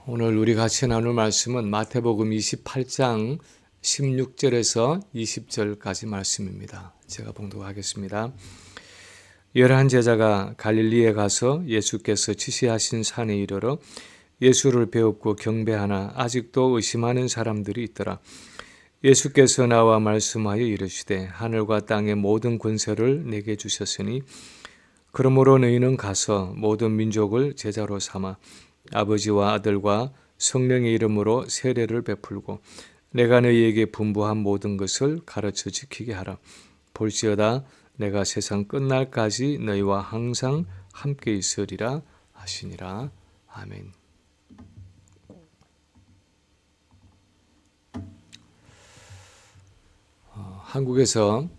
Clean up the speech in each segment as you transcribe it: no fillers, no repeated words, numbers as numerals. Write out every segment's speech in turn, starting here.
오늘 우리 같이 나눌 말씀은 마태복음 28장 16절에서 20절까지 말씀입니다. 제가 봉독하겠습니다. 11 제자가 갈릴리에 가서 예수께서 지시하신 산에 이르러 예수를 배웁고 경배하나 아직도 의심하는 사람들이 있더라. 예수께서 나와 말씀하여 이르시되 하늘과 땅의 모든 권세를 내게 주셨으니 그러므로 너희는 가서 모든 민족을 제자로 삼아 아버지와 아들과 성령의 이름으로 세례를 베풀고 내가 너희에게 분부한 모든 것을 가르쳐 지키게 하라. 볼지어다 내가 세상 끝날까지 너희와 항상 함께 있으리라 하시니라. 아멘. 한국에서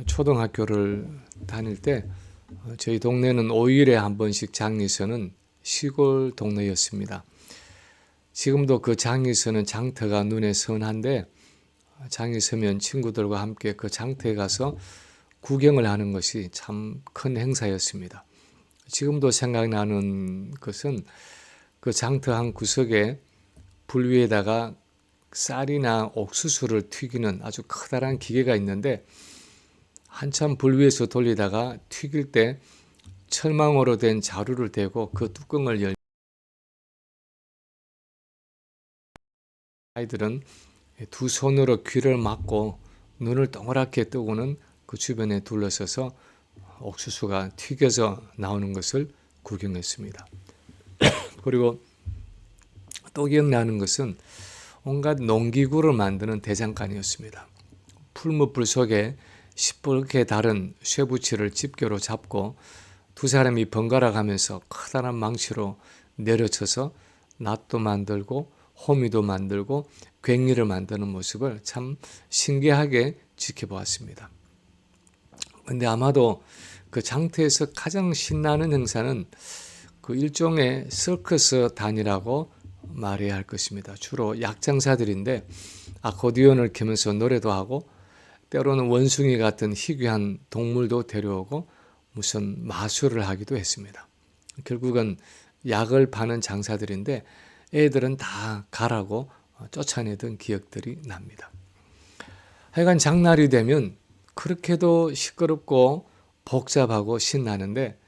초등학교를 다닐 때 저희 동네는 5일에 한 번씩 장이 서는 시골 동네였습니다. 지금도 그 장이 서는 장터가 눈에 선한데 장이 서면 친구들과 함께 그 장터에 가서 구경을 하는 것이 참 큰 행사였습니다. 지금도 생각나는 것은 그 장터 한 구석에 불 위에다가 쌀이나 옥수수를 튀기는 아주 커다란 기계가 있는데 한참 불 위에서 돌리다가 튀길 때 철망으로 된 자루를 대고 그 뚜껑을 열면 아이들은 두 손으로 귀를 막고 눈을 동그랗게 뜨고는 그 주변에 둘러서서 옥수수가 튀겨져 나오는 것을 구경했습니다. 그리고 또 기억나는 것은 온갖 농기구를 만드는 대장간이었습니다. 풀무불 속에 시뻘게 다른 쇠붙이를 집게로 잡고 두 사람이 번갈아 가면서 커다란 망치로 내려쳐서 낫도 만들고 호미도 만들고 괭이를 만드는 모습을 참 신기하게 지켜보았습니다. 그런데 아마도 그 장터에서 가장 신나는 행사는 그 일종의 서커스 단이라고 말해야 할 것입니다. 주로 약장사들인데 아코디언을 켜면서 노래도 하고 때로는 원숭이 같은 희귀한 동물도 데려오고 무슨 마술을 하기도 했습니다. 결국은 약을 파는 장사들인데 애들은 다 가라고 쫓아내던 기억들이 납니다. 하여간 장날이 되면 그렇게도 시끄럽고 복잡하고 신나는데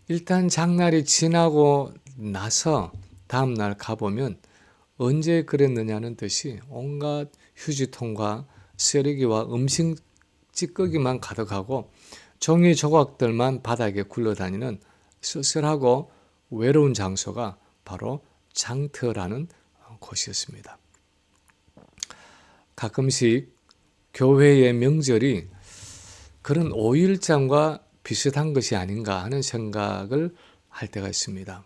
일단 장날이 지나고 나서 다음날 가보면 언제 그랬느냐는 듯이 온갖 휴지통과 쓰레기와 음식 찌꺼기만 가득하고 종이 조각들만 바닥에 굴러다니는 쓸쓸하고 외로운 장소가 바로 장터라는 곳이었습니다. 가끔씩 교회의 명절이 그런 5일장과 비슷한 것이 아닌가 하는 생각을 할 때가 있습니다.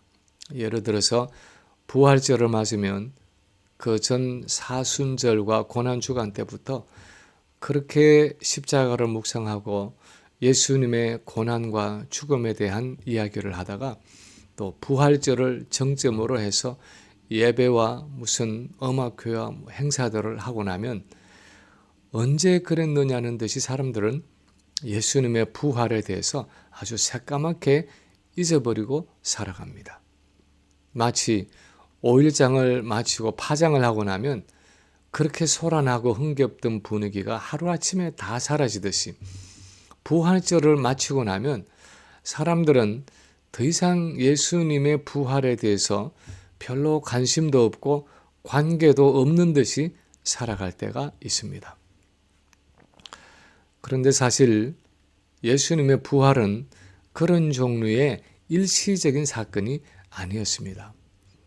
예를 들어서 부활절을 맞으면 그 전 사순절과 고난주간 때부터 그렇게 십자가를 묵상하고 예수님의 고난과 죽음에 대한 이야기를 하다가 또 부활절을 정점으로 해서 예배와 무슨 음악회와 행사들을 하고 나면 언제 그랬느냐는 듯이 사람들은 예수님의 부활에 대해서 아주 새까맣게 잊어버리고 살아갑니다. 마치 5일장을 마치고 파장을 하고 나면 그렇게 소란하고 흥겹던 분위기가 하루아침에 다 사라지듯이 부활절을 마치고 나면 사람들은 더 이상 예수님의 부활에 대해서 별로 관심도 없고 관계도 없는 듯이 살아갈 때가 있습니다. 그런데 사실 예수님의 부활은 그런 종류의 일시적인 사건이 아니었습니다.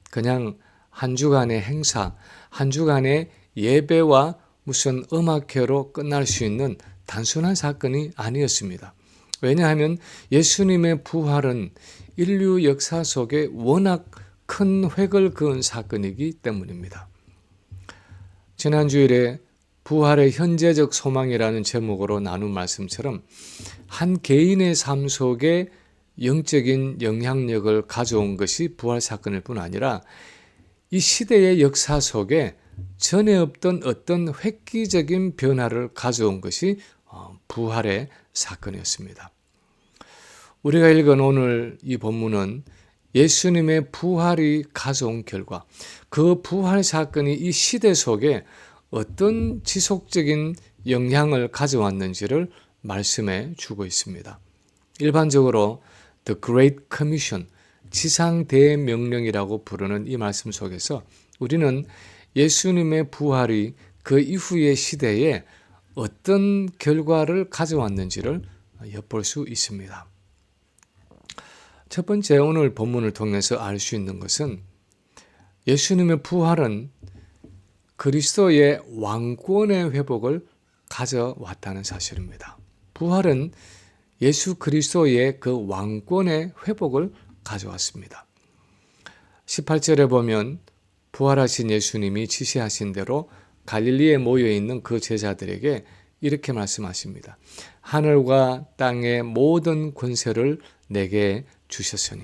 그냥 한 주간의 행사, 한 주간의 예배와 무슨 음악회로 끝날 수 있는 단순한 사건이 아니었습니다. 왜냐하면 예수님의 부활은 인류 역사 속에 워낙 큰 획을 그은 사건이기 때문입니다. 지난 주일에 부활의 현재적 소망이라는 제목으로 나눈 말씀처럼 한 개인의 삶 속에 영적인 영향력을 가져온 것이 부활 사건일 뿐 아니라 이 시대의 역사 속에 전에 없던 어떤 획기적인 변화를 가져온 것이 부활의 사건이었습니다. 우리가 읽은 오늘 이 본문은 예수님의 부활이 가져온 결과, 그 부활 사건이 이 시대 속에 어떤 지속적인 영향을 가져왔는지를 말씀해 주고 있습니다. 일반적으로 The Great Commission, 지상대명령이라고 부르는 이 말씀 속에서 우리는 예수님의 부활이 그 이후의 시대에 어떤 결과를 가져왔는지를 엿볼 수 있습니다. 첫 번째, 오늘 본문을 통해서 알 수 있는 것은 예수님의 부활은 그리스도의 왕권의 회복을 가져왔다는 사실입니다. 부활은 예수 그리스도의 그 왕권의 회복을 가져왔습니다. 18절에 보면 부활하신 예수님이 지시하신 대로 갈릴리에 모여있는 그 제자들에게 이렇게 말씀하십니다. 하늘과 땅의 모든 권세를 내게 주셨으니.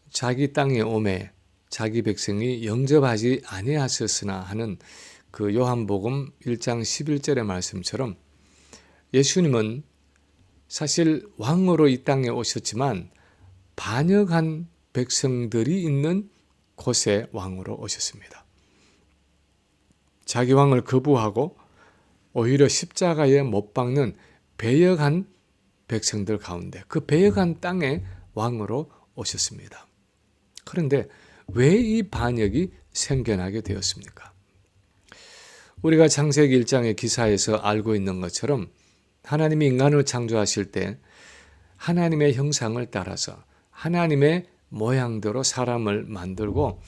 자기 땅에 오매 자기 백성이 영접하지 아니하셨으나 하는 그 요한복음 1장 11절의 말씀처럼 예수님은 사실 왕으로 이 땅에 오셨지만 반역한 백성들이 있는 곳에 왕으로 오셨습니다. 자기 왕을 거부하고 오히려 십자가에 못 박는 배역한 백성들 가운데 그 배역한 땅에 왕으로 오셨습니다. 그런데 왜 이 반역이 생겨나게 되었습니까? 우리가 창세기 1장의 기사에서 알고 있는 것처럼 하나님이 인간을 창조하실 때 하나님의 형상을 따라서 하나님의 모양대로 사람을 만들고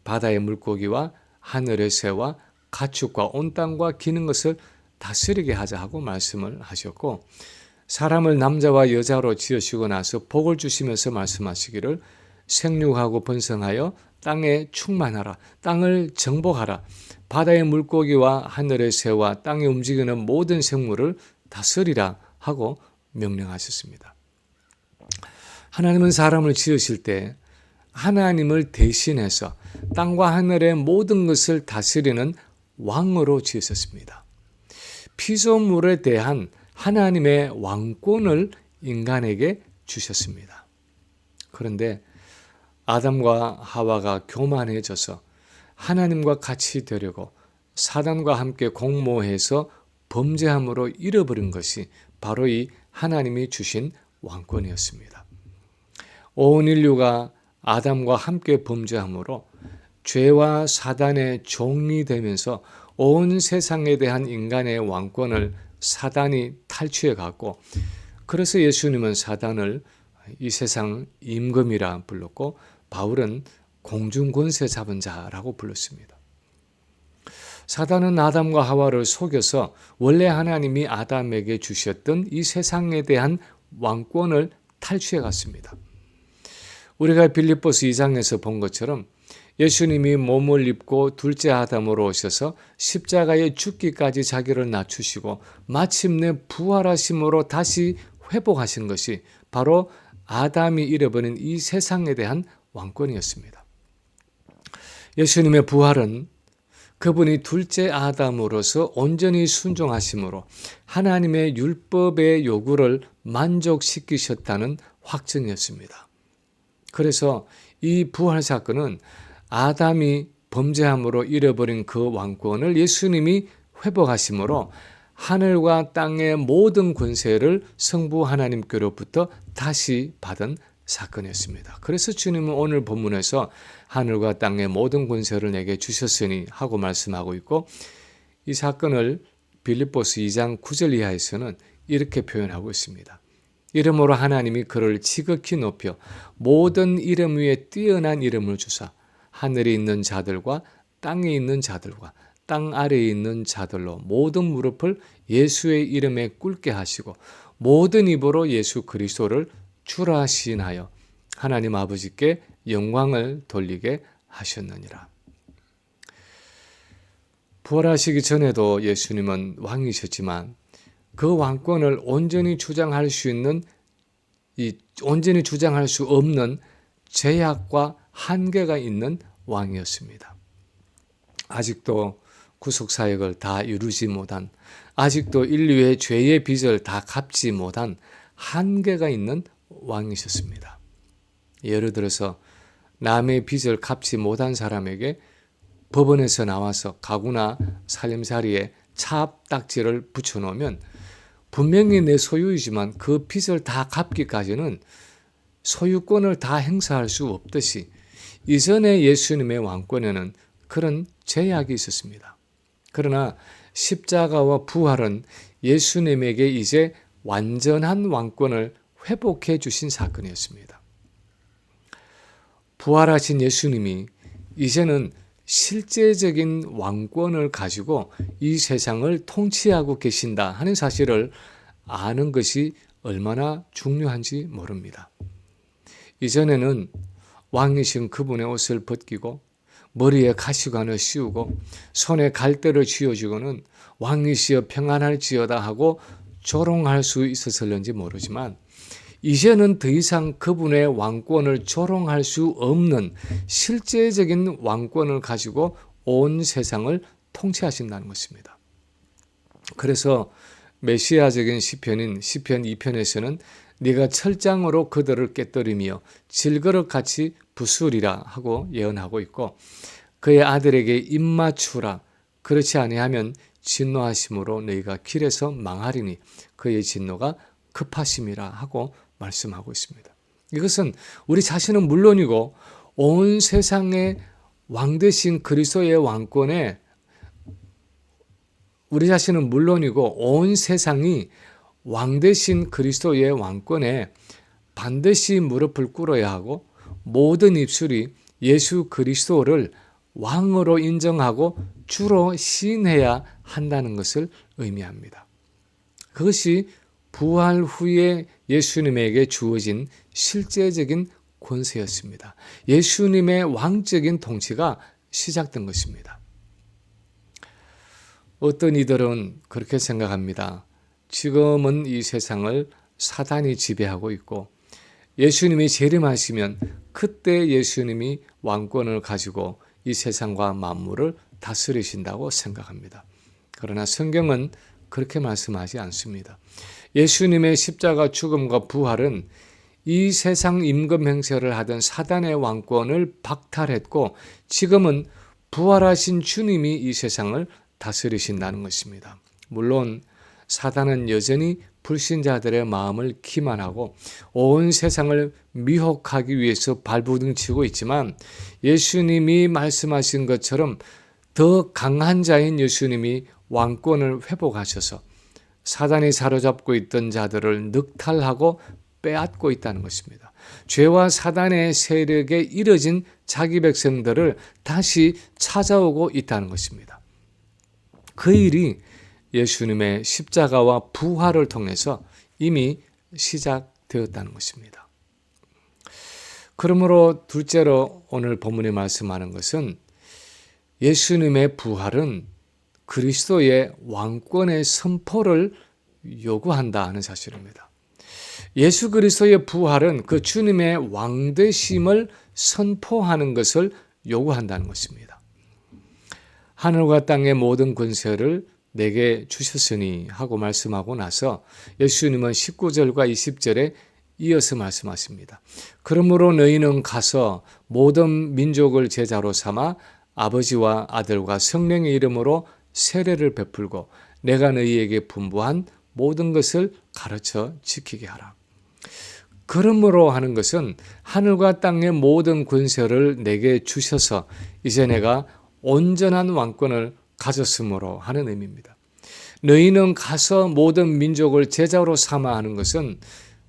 바다의 물고기와 하늘의 새와 가축과 온 땅과 기는 것을 다스리게 하자 하고 말씀을 하셨고, 사람을 남자와 여자로 지으시고 나서 복을 주시면서 말씀하시기를 생육하고 번성하여 땅에 충만하라, 땅을 정복하라, 바다의 물고기와 하늘의 새와 땅에 움직이는 모든 생물을 다스리라 하고 명령하셨습니다. 하나님은 사람을 지으실 때 하나님을 대신해서 땅과 하늘의 모든 것을 다스리는 왕으로 지으셨습니다. 피조물에 대한 하나님의 왕권을 인간에게 주셨습니다. 그런데 아담과 하와가 교만해져서 하나님과 같이 되려고 사단과 함께 공모해서 범죄함으로 잃어버린 것이 바로 이 하나님이 주신 왕권이었습니다. 온 인류가 아담과 함께 범죄함으로 죄와 사단의 종이 되면서 온 세상에 대한 인간의 왕권을 사단이 탈취해 갔고, 그래서 예수님은 사단을 이 세상 임금이라 불렀고 바울은 공중권세 잡은 자라고 불렀습니다. 사단은 아담과 하와를 속여서 원래 하나님이 아담에게 주셨던 이 세상에 대한 왕권을 탈취해 갔습니다. 우리가 빌립보서 2장에서 본 것처럼 예수님이 몸을 입고 둘째 아담으로 오셔서 십자가에 죽기까지 자기를 낮추시고 마침내 부활하심으로 다시 회복하신 것이 바로 아담이 잃어버린 이 세상에 대한 왕권이었습니다. 예수님의 부활은 그분이 둘째 아담으로서 온전히 순종하심으로 하나님의 율법의 요구를 만족시키셨다는 확증이었습니다. 그래서 이 부활 사건은 아담이 범죄함으로 잃어버린 그 왕권을 예수님이 회복하심으로 하늘과 땅의 모든 권세를 성부 하나님께로부터 다시 받은 사건이었습니다. 그래서 주님은 오늘 본문에서 하늘과 땅의 모든 권세를 내게 주셨으니 하고 말씀하고 있고, 이 사건을 빌립보서 2장 9절 이하에서는 이렇게 표현하고 있습니다. 이름으로 하나님이 그를 지극히 높여 모든 이름 위에 뛰어난 이름을 주사 하늘에 있는 자들과 땅에 있는 자들과 땅 아래에 있는 자들로 모든 무릎을 예수의 이름에 꿇게 하시고 모든 입으로 예수 그리스도를 주라 시인하여 하나님 아버지께 영광을 돌리게 하셨느니라. 부활하시기 전에도 예수님은 왕이셨지만 그 왕권을 온전히 주장할 수 없는 제약과 한계가 있는 왕이었습니다. 아직도 구속사역을 다 이루지 못한, 아직도 인류의 죄의 빚을 다 갚지 못한 한계가 있는 왕이셨습니다. 예를 들어서 남의 빚을 갚지 못한 사람에게 법원에서 나와서 가구나 살림살이에 차압딱지를 붙여놓으면 분명히 내 소유이지만 그 빚을 다 갚기까지는 소유권을 다 행사할 수 없듯이 이전에 예수님의 왕권에는 그런 제약이 있었습니다. 그러나 십자가와 부활은 예수님에게 이제 완전한 왕권을 회복해 주신 사건이었습니다. 부활하신 예수님이 이제는 실제적인 왕권을 가지고 이 세상을 통치하고 계신다 하는 사실을 아는 것이 얼마나 중요한지 모릅니다. 이전에는 왕이신 그분의 옷을 벗기고 머리에 가시관을 씌우고 손에 갈대를 쥐어주고는 왕이시여 평안할지어다 하고 조롱할 수 있었을는지 모르지만 이제는 더 이상 그분의 왕권을 조롱할 수 없는 실제적인 왕권을 가지고 온 세상을 통치하신다는 것입니다. 그래서 메시아적인 시편인 시편 2편에서는 네가 철장으로 그들을 깨뜨리며 질그릇같이 부수리라 하고 예언하고 있고 그의 아들에게 입맞추라 그렇지 아니하면 진노하심으로 너희가 길에서 망하리니 그의 진노가 급하심이라 하고 말씀하고 있습니다. 이것은 우리 자신은 물론이고 온 세상의 왕 되신 그리스도의 왕권에 우리 자신은 물론이고 온 세상이 왕 되신 그리스도의 왕권에 반드시 무릎을 꿇어야 하고 모든 입술이 예수 그리스도를 왕으로 인정하고 주로 시인해야 한다는 것을 의미합니다. 그것이 부활 후에 예수님에게 주어진 실제적인 권세였습니다. 예수님의 왕적인 통치가 시작된 것입니다. 어떤 이들은 그렇게 생각합니다. 지금은 이 세상을 사단이 지배하고 있고 예수님이 재림하시면 그때 예수님이 왕권을 가지고 이 세상과 만물을 다스리신다고 생각합니다. 그러나 성경은 그렇게 말씀하지 않습니다. 예수님의 십자가 죽음과 부활은 이 세상 임금 행세를 하던 사단의 왕권을 박탈했고 지금은 부활하신 주님이 이 세상을 다스리신다는 것입니다. 물론 사단은 여전히 불신자들의 마음을 기만하고 온 세상을 미혹하기 위해서 발부둥치고 있지만 예수님이 말씀하신 것처럼 더 강한 자인 예수님이 왕권을 회복하셔서 사단이 사로잡고 있던 자들을 늑탈하고 빼앗고 있다는 것입니다. 죄와 사단의 세력에 이뤄진 자기 백성들을 다시 찾아오고 있다는 것입니다. 그 일이 예수님의 십자가와 부활을 통해서 이미 시작되었다는 것입니다. 그러므로 둘째로 오늘 본문이 말씀하는 것은 예수님의 부활은 그리스도의 왕권의 선포를 요구한다 하는 사실입니다. 예수 그리스도의 부활은 그 주님의 왕되심을 선포하는 것을 요구한다는 것입니다. 하늘과 땅의 모든 권세를 내게 주셨으니 하고 말씀하고 나서 예수님은 19절과 20절에 이어서 말씀하십니다. 그러므로 너희는 가서 모든 민족을 제자로 삼아 아버지와 아들과 성령의 이름으로 세례를 베풀고 내가 너희에게 분부한 모든 것을 가르쳐 지키게 하라. 그러므로 하는 것은 하늘과 땅의 모든 권세를 내게 주셔서 이제 내가 온전한 왕권을 가졌으므로 하는 의미입니다. 너희는 가서 모든 민족을 제자로 삼아 하는 것은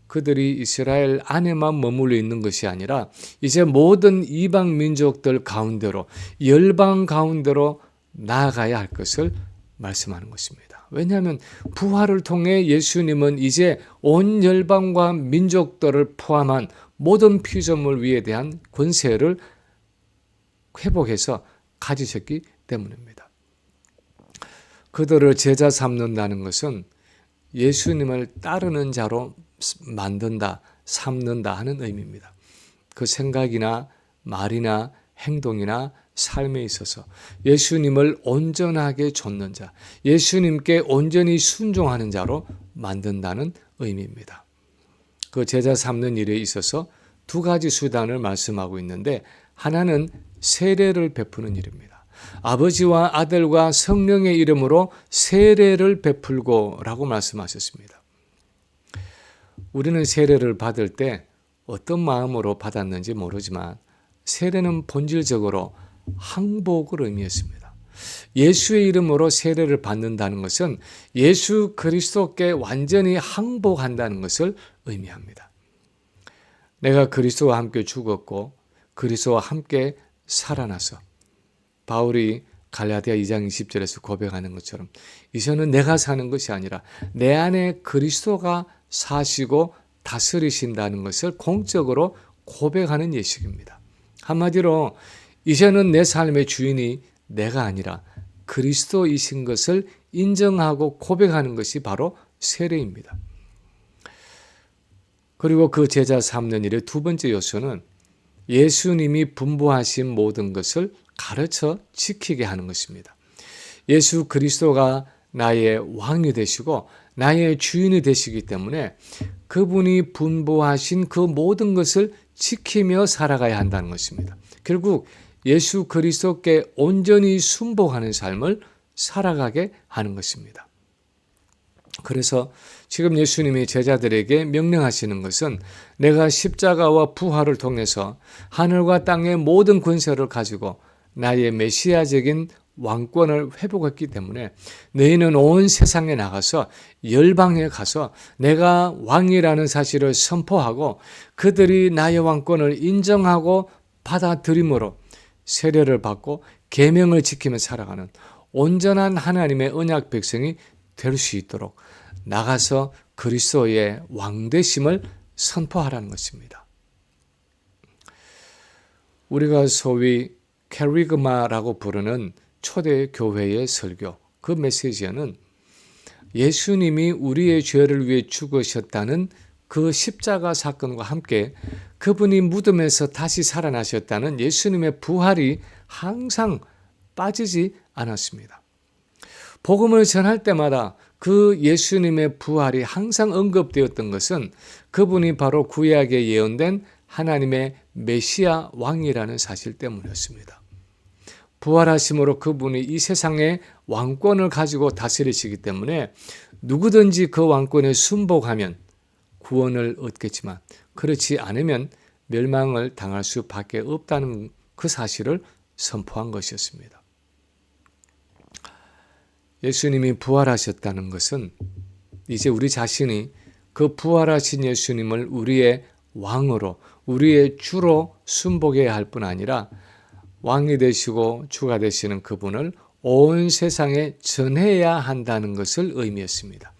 그들이 이스라엘 안에만 머물러 있는 것이 아니라 이제 모든 이방 민족들 가운데로 열방 가운데로 나아가야 할 것을 말씀하는 것입니다. 왜냐하면 부활을 통해 예수님은 이제 온 열방과 민족들을 포함한 모든 피조물 위에 대한 권세를 회복해서 가지셨기 때문입니다. 그들을 제자 삼는다는 것은 예수님을 따르는 자로 만든다, 삼는다 하는 의미입니다. 그 생각이나 말이나 행동이나 삶에 있어서 예수님을 온전하게 좇는 자, 예수님께 온전히 순종하는 자로 만든다는 의미입니다. 그 제자 삼는 일에 있어서 두 가지 수단을 말씀하고 있는데 하나는 세례를 베푸는 일입니다. 아버지와 아들과 성령의 이름으로 세례를 베풀고 라고 말씀하셨습니다. 우리는 세례를 받을 때 어떤 마음으로 받았는지 모르지만 세례는 본질적으로 항복을 의미했습니다. 예수의 이름으로 세례를 받는다는 것은 예수 그리스도께 완전히 항복한다는 것을 의미합니다. 내가 그리스도와 함께 죽었고 그리스도와 함께 살아나서 바울이 갈라디아 2장 20절에서 고백하는 것처럼 이제는 내가 사는 것이 아니라 내 안에 그리스도가 사시고 다스리신다는 것을 공적으로 고백하는 예식입니다. 한마디로 이제는 내 삶의 주인이 내가 아니라 그리스도이신 것을 인정하고 고백하는 것이 바로 세례입니다. 그리고 그 제자 삼는 일의 두 번째 요소는 예수님이 분부하신 모든 것을 가르쳐 지키게 하는 것입니다. 예수 그리스도가 나의 왕이 되시고 나의 주인이 되시기 때문에 그분이 분부하신 그 모든 것을 지키며 살아가야 한다는 것입니다. 결국 예수 그리스도께 온전히 순복하는 삶을 살아가게 하는 것입니다. 그래서 지금 예수님이 제자들에게 명령하시는 것은 내가 십자가와 부활을 통해서 하늘과 땅의 모든 권세를 가지고 나의 메시아적인 왕권을 회복했기 때문에 너희는 온 세상에 나가서 열방에 가서 내가 왕이라는 사실을 선포하고 그들이 나의 왕권을 인정하고 받아들임으로 세례를 받고 계명을 지키며 살아가는 온전한 하나님의 언약 백성이 될 수 있도록 나가서 그리스도의 왕되심을 선포하라는 것입니다. 우리가 소위 캐리그마라고 부르는 초대 교회의 설교, 그 메시지에는 예수님이 우리의 죄를 위해 죽으셨다는 그 십자가 사건과 함께 그분이 무덤에서 다시 살아나셨다는 예수님의 부활이 항상 빠지지 않았습니다. 복음을 전할 때마다 그 예수님의 부활이 항상 언급되었던 것은 그분이 바로 구약에 예언된 하나님의 메시아 왕이라는 사실 때문이었습니다. 부활하심으로 그분이 이 세상의 왕권을 가지고 다스리시기 때문에 누구든지 그 왕권에 순복하면 구원을 얻겠지만 그렇지 않으면 멸망을 당할 수밖에 없다는 그 사실을 선포한 것이었습니다. 예수님이 부활하셨다는 것은 이제 우리 자신이 그 부활하신 예수님을 우리의 왕으로, 우리의 주로 순복해야 할 뿐 아니라 왕이 되시고 주가 되시는 그분을 온 세상에 전해야 한다는 것을 의미했습니다.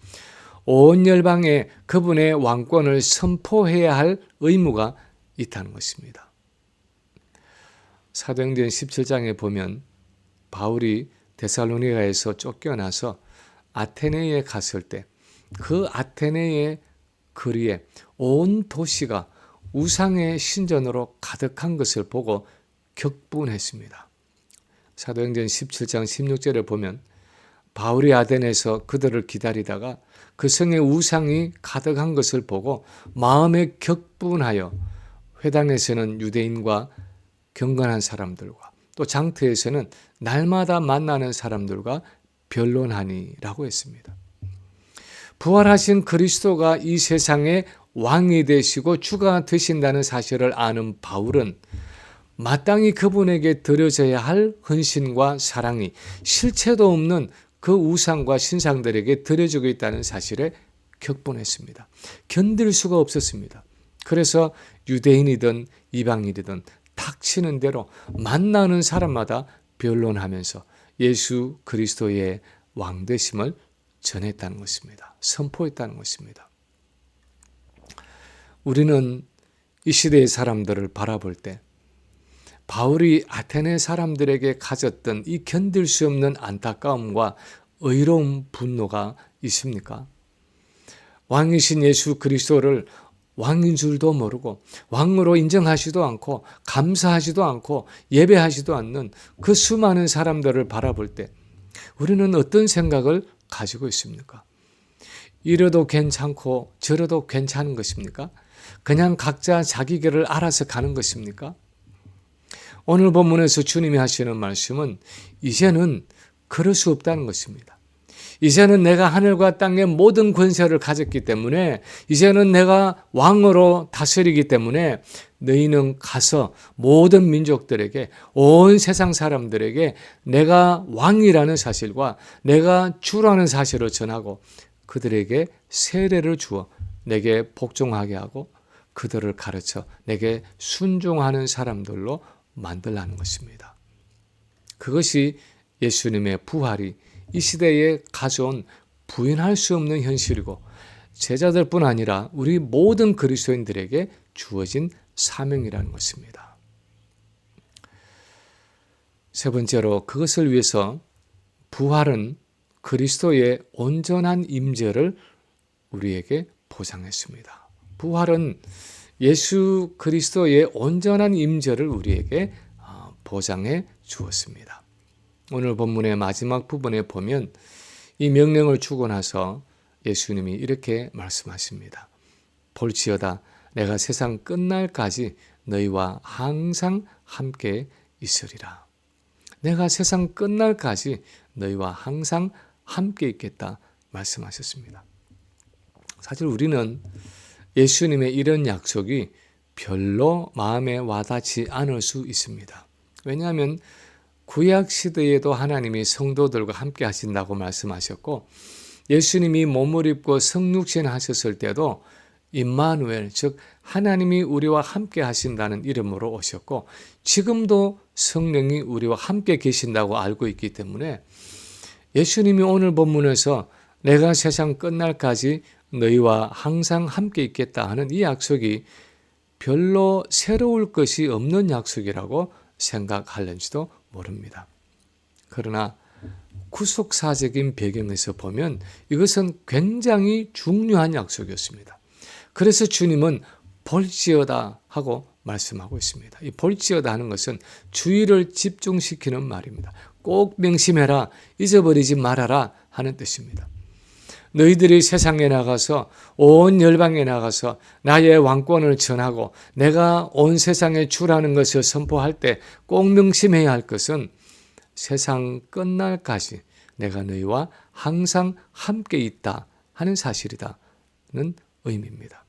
온 열방에 그분의 왕권을 선포해야 할 의무가 있다는 것입니다. 사도행전 17장에 보면 바울이 데살로니가에서 쫓겨나서 아테네에 갔을 때 그 아테네의 거리에 온 도시가 우상의 신전으로 가득한 것을 보고 격분했습니다. 사도행전 17장 16절에 보면 바울이 아덴에서 그들을 기다리다가 그 성에 우상이 가득한 것을 보고 마음에 격분하여 회당에서는 유대인과 경건한 사람들과 또 장터에서는 날마다 만나는 사람들과 변론하니라고 했습니다. 부활하신 그리스도가 이 세상의 왕이 되시고 주가 되신다는 사실을 아는 바울은 마땅히 그분에게 드려져야 할 헌신과 사랑이 실체도 없는 그 우상과 신상들에게 드려지고 있다는 사실에 격분했습니다. 견딜 수가 없었습니다. 그래서 유대인이든 이방인이든 닥치는 대로 만나는 사람마다 변론하면서 예수 그리스도의 왕되심을 전했다는 것입니다. 선포했다는 것입니다. 우리는 이 시대의 사람들을 바라볼 때 바울이 아테네 사람들에게 가졌던 이 견딜 수 없는 안타까움과 의로운 분노가 있습니까? 왕이신 예수 그리스도를 왕인 줄도 모르고 왕으로 인정하지도 않고 감사하지도 않고 예배하지도 않는 그 수많은 사람들을 바라볼 때 우리는 어떤 생각을 가지고 있습니까? 이러도 괜찮고 저러도 괜찮은 것입니까? 그냥 각자 자기 길을 알아서 가는 것입니까? 오늘 본문에서 주님이 하시는 말씀은 이제는 그럴 수 없다는 것입니다. 이제는 내가 하늘과 땅의 모든 권세를 가졌기 때문에, 이제는 내가 왕으로 다스리기 때문에 너희는 가서 모든 민족들에게, 온 세상 사람들에게 내가 왕이라는 사실과 내가 주라는 사실을 전하고 그들에게 세례를 주어 내게 복종하게 하고 그들을 가르쳐 내게 순종하는 사람들로 만들라는 것입니다. 그것이 예수님의 부활이 이 시대에 가져온 부인할 수 없는 현실이고, 제자들뿐 아니라 우리 모든 그리스도인들에게 주어진 사명이라는 것입니다. 세 번째로, 그것을 위해서 부활은 그리스도의 온전한 임재를 우리에게 보장했습니다. 부활은 예수 그리스도의 온전한 임재를 우리에게 보장해 주었습니다. 오늘 본문의 마지막 부분에 보면 이 명령을 주고 나서 예수님이 이렇게 말씀하십니다. 볼지어다 내가 세상 끝날까지 너희와 항상 함께 있으리라. 내가 세상 끝날까지 너희와 항상 함께 있겠다 말씀하셨습니다. 사실 우리는 예수님의 이런 약속이 별로 마음에 와닿지 않을 수 있습니다. 왜냐하면 구약 시대에도 하나님이 성도들과 함께 하신다고 말씀하셨고, 예수님이 몸을 입고 성육신 하셨을 때도 임마누엘, 즉 하나님이 우리와 함께 하신다는 이름으로 오셨고, 지금도 성령이 우리와 함께 계신다고 알고 있기 때문에 예수님이 오늘 본문에서 내가 세상 끝날까지 너희와 항상 함께 있겠다 하는 이 약속이 별로 새로울 것이 없는 약속이라고 생각할는지도 모릅니다. 그러나 구속사적인 배경에서 보면 이것은 굉장히 중요한 약속이었습니다. 그래서 주님은 볼지어다 하고 말씀하고 있습니다. 이 볼지어다 하는 것은 주의를 집중시키는 말입니다. 꼭 명심해라, 잊어버리지 말아라 하는 뜻입니다. 너희들이 세상에 나가서 온 열방에 나가서 나의 왕권을 전하고 내가 온 세상의 주라는 것을 선포할 때 꼭 명심해야 할 것은 세상 끝날까지 내가 너희와 항상 함께 있다 하는 사실이다는 의미입니다.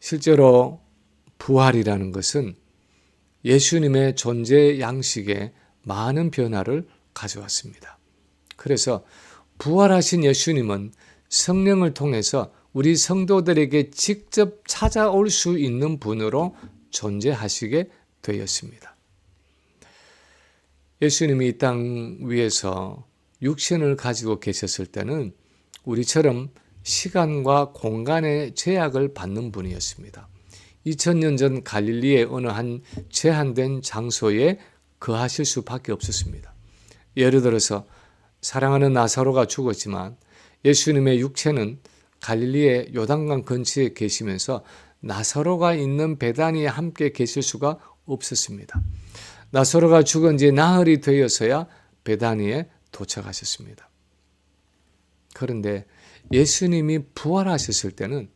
실제로 부활이라는 것은 예수님의 존재 양식에 많은 변화를 가져왔습니다. 그래서 부활하신 예수님은 성령을 통해서 우리 성도들에게 직접 찾아올 수 있는 분으로 존재하시게 되었습니다. 예수님이 이 땅 위에서 육신을 가지고 계셨을 때는 우리처럼 시간과 공간의 제약을 받는 분이었습니다. 2000년 전 갈릴리의 어느 한 제한된 장소에 거하실 수밖에 없었습니다. 예를 들어서 사랑하는 나사로가 죽었지만 예수님의 육체는 갈릴리의 요단강 근처에 계시면서 나사로가 있는 베다니에 함께 계실 수가 없었습니다. 나사로가 죽은 지 나흘이 되어서야 베다니에 도착하셨습니다. 그런데 예수님이 부활하셨을 때는,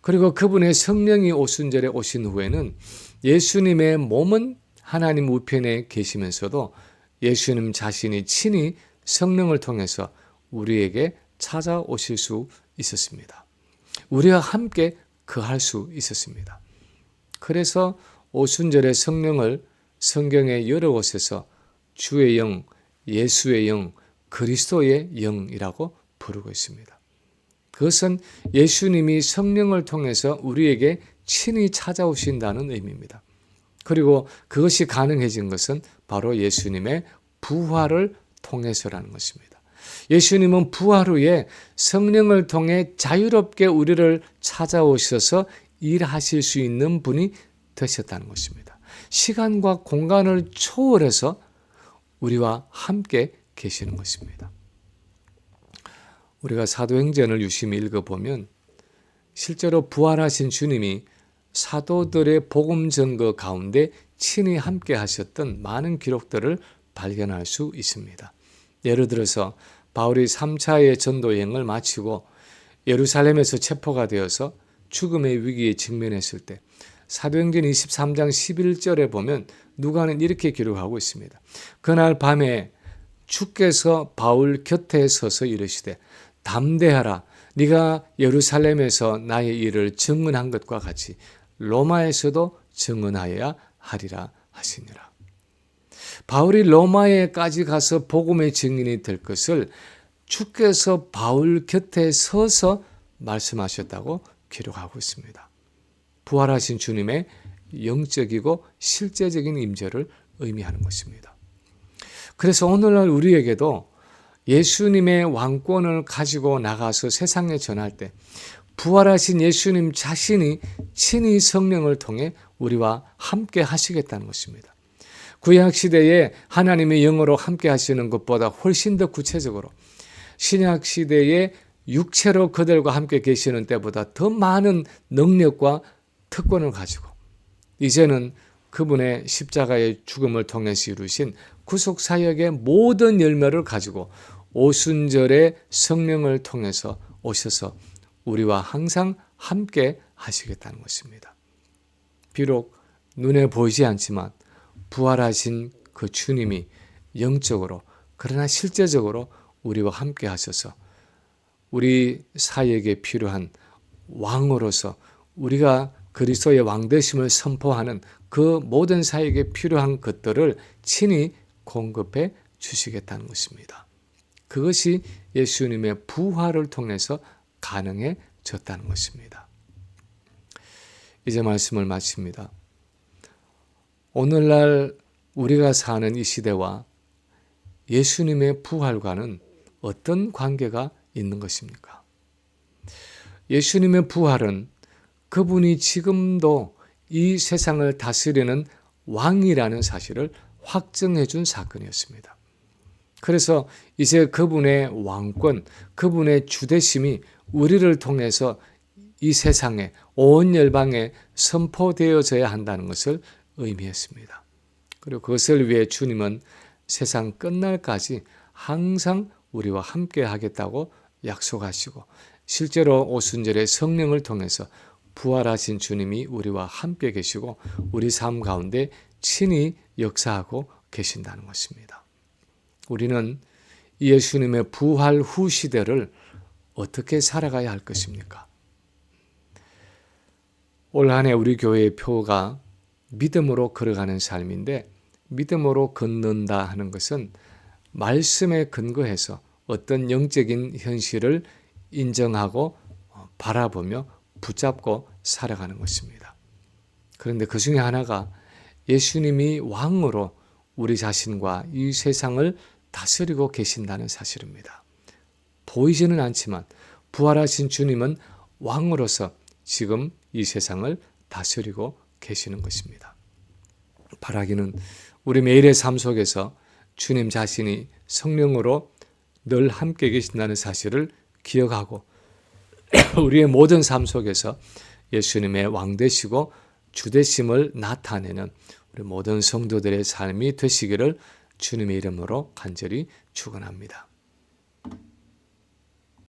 그리고 그분의 성령이 오순절에 오신 후에는 예수님의 몸은 하나님 우편에 계시면서도 예수님 자신이 친히 성령을 통해서 우리에게 찾아오실 수 있었습니다. 우리와 함께 거할 수 있었습니다. 그래서 오순절의 성령을 성경의 여러 곳에서 주의 영, 예수의 영, 그리스도의 영이라고 부르고 있습니다. 그것은 예수님이 성령을 통해서 우리에게 친히 찾아오신다는 의미입니다. 그리고 그것이 가능해진 것은 바로 예수님의 부활을 통해서라는 것입니다. 예수님은 부활 후에 성령을 통해 자유롭게 우리를 찾아오셔서 일하실 수 있는 분이 되셨다는 것입니다. 시간과 공간을 초월해서 우리와 함께 계시는 것입니다. 우리가 사도행전을 유심히 읽어보면 실제로 부활하신 주님이 사도들의 복음 전거 가운데 친히 함께 하셨던 많은 기록들을 발견할 수 있습니다. 예를 들어서 바울이 3차의 전도 여행을 마치고 예루살렘에서 체포가 되어서 죽음의 위기에 직면했을 때 사도행전 23장 11절에 보면 누가는 이렇게 기록하고 있습니다. 그날 밤에 주께서 바울 곁에 서서 이르시되 담대하라. 네가 예루살렘에서 나의 일을 증언한 것과 같이 로마에서도 증언하여야 하리라 하시니라. 바울이 로마에까지 가서 복음의 증인이 될 것을 주께서 바울 곁에 서서 말씀하셨다고 기록하고 있습니다. 부활하신 주님의 영적이고 실제적인 임재를 의미하는 것입니다. 그래서 오늘날 우리에게도 예수님의 왕권을 가지고 나가서 세상에 전할 때 부활하신 예수님 자신이 친히 성령을 통해 우리와 함께 하시겠다는 것입니다. 구약 시대에 하나님의 영으로 함께 하시는 것보다 훨씬 더 구체적으로 신약 시대에 육체로 그들과 함께 계시는 때보다 더 많은 능력과 특권을 가지고 이제는 그분의 십자가의 죽음을 통해서 이루신 구속 사역의 모든 열매를 가지고 오순절의 성령을 통해서 오셔서 우리와 항상 함께 하시겠다는 것입니다. 비록 눈에 보이지 않지만 부활하신 그 주님이 영적으로 그러나 실제적으로 우리와 함께 하셔서 우리 사역에 필요한 왕으로서 우리가 그리스도의 왕되심을 선포하는 그 모든 사역에 필요한 것들을 친히 공급해 주시겠다는 것입니다. 그것이 예수님의 부활을 통해서 가능해졌다는 것입니다. 이제 말씀을 마칩니다. 오늘날 우리가 사는 이 시대와 예수님의 부활과는 어떤 관계가 있는 것입니까? 예수님의 부활은 그분이 지금도 이 세상을 다스리는 왕이라는 사실을 확증해 준 사건이었습니다. 그래서 이제 그분의 왕권, 그분의 주대심이 우리를 통해서 이 세상에 온 열방에 선포되어져야 한다는 것을 의미했습니다. 그리고 그것을 위해 주님은 세상 끝날까지 항상 우리와 함께 하겠다고 약속하시고 실제로 오순절의 성령을 통해서 부활하신 주님이 우리와 함께 계시고 우리 삶 가운데 친히 역사하고 계신다는 것입니다. 우리는 예수님의 부활 후 시대를 어떻게 살아가야 할 것입니까? 올 한 해 우리 교회의 표가 믿음으로 걸어가는 삶인데 믿음으로 걷는다 하는 것은 말씀에 근거해서 어떤 영적인 현실을 인정하고 바라보며 붙잡고 살아가는 것입니다. 그런데 그 중에 하나가 예수님이 왕으로 우리 자신과 이 세상을 다스리고 계신다는 사실입니다. 보이지는 않지만 부활하신 주님은 왕으로서 지금 이 세상을 다스리고 계시는 것입니다. 바라기는 우리 매일의 삶 속에서 주님 자신이 성령으로 늘 함께 계신다는 사실을 기억하고 우리의 모든 삶 속에서 예수님의 왕 되시고 주 되심을 나타내는 우리 모든 성도들의 삶이 되시기를 주님의 이름으로 간절히 축원합니다.